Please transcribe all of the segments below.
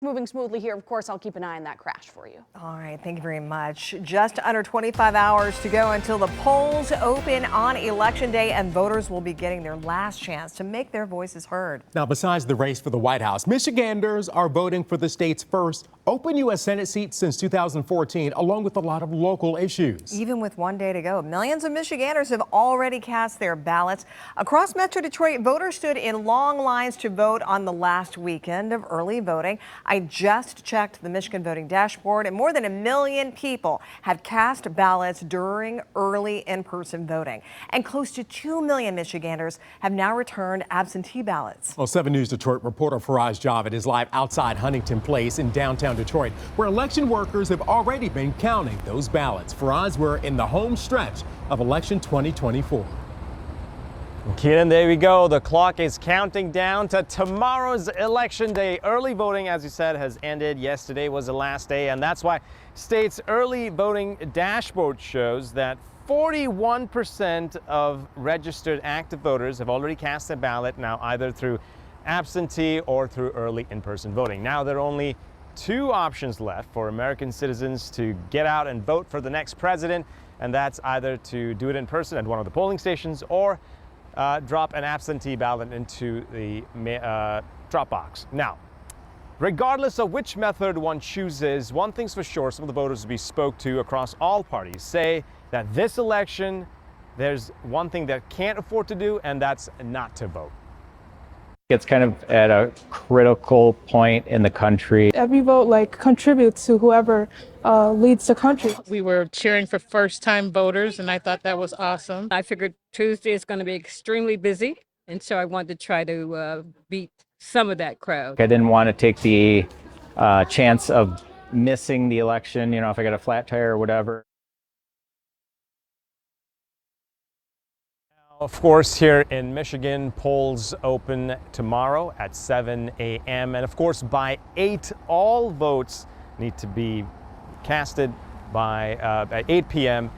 Moving smoothly here, of course, I'll keep an eye on that crash for you. All right, thank you very much. Just under 25 hours to go until the polls open on Election Day, and voters will be getting their last chance to make their voices heard. Now, besides the race for the White House, Michiganders are voting for the state's first open U.S. Senate seat since 2014, along with a lot of local issues. Even with one day to go, millions of Michiganders have already cast their ballots. Across Metro Detroit, voters stood in long lines to vote on the last weekend of early voting. I just checked the Michigan voting dashboard, and more than 1 million people have cast ballots during early in-person voting. And close to 2 million Michiganders have now returned absentee ballots. Well, 7 News Detroit reporter Faraz Javed is live outside Huntington Place in downtown Detroit, where election workers have already been counting those ballots. Faraz, we're in the home stretch of election 2024. Keenan, there we go. The clock is counting down to tomorrow's election day. Early voting, as you said, has ended. Yesterday was the last day, and that's why state's early voting dashboard shows that 41% of registered active voters have already cast their ballot now, either through absentee or through early in-person voting. Now there are only 2 options left for American citizens to get out and vote for the next president, and that's either to do it in person at one of the polling stations or drop an absentee ballot into the drop box. Now, regardless of which method one chooses, one thing's for sure: some of the voters we spoke to across all parties say that this election, there's one thing they can't afford to do, and that's not to vote. It's kind of at a critical point in the country. Every vote contributes to whoever leads the country. We were cheering for first-time voters, and I thought that was awesome. I figured Tuesday is going to be extremely busy, and so I wanted to try to beat some of that crowd. I didn't want to take the chance of missing the election, if I got a flat tire or whatever. Of course, here in Michigan, polls open tomorrow at 7 a.m. And of course, by 8, all votes need to be casted by at 8 p.m.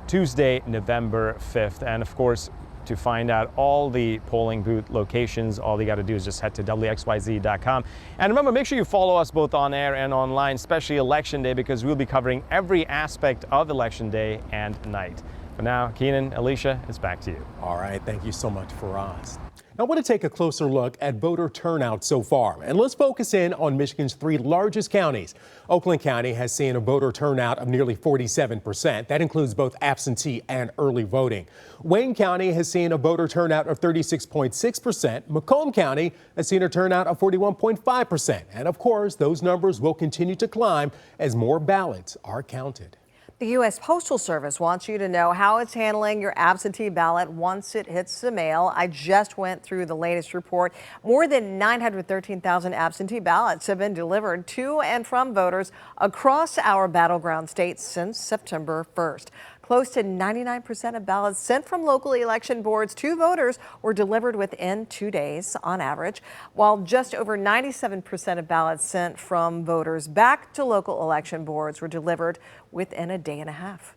Tuesday, November 5th. And of course, to find out all the polling booth locations, all you got to do is just head to WXYZ.com. And remember, make sure you follow us both on air and online, especially Election Day, because we'll be covering every aspect of Election Day and night. For now, Keenan, Alicia, it's back to you. All right, thank you so much, Faraz. Now, I want to take a closer look at voter turnout so far, and let's focus in on Michigan's 3 largest counties. Oakland County has seen a voter turnout of nearly 47%. That includes both absentee and early voting. Wayne County has seen a voter turnout of 36.6%. Macomb County has seen a turnout of 41.5%. And of course, those numbers will continue to climb as more ballots are counted. The U.S. Postal Service wants you to know how it's handling your absentee ballot once it hits the mail. I just went through the latest report. More than 913,000 absentee ballots have been delivered to and from voters across our battleground states since September 1st. Close to 99% of ballots sent from local election boards to voters were delivered within 2 days on average, while just over 97% of ballots sent from voters back to local election boards were delivered within a day and a half.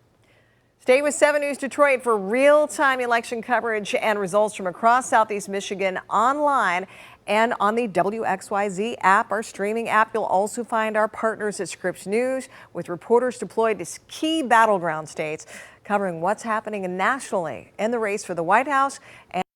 Stay with 7 News Detroit for real-time election coverage and results from across Southeast Michigan online and on the WXYZ app, our streaming app. You'll also find our partners at Scripps News with reporters deployed to key battleground states covering what's happening nationally in the race for the White House and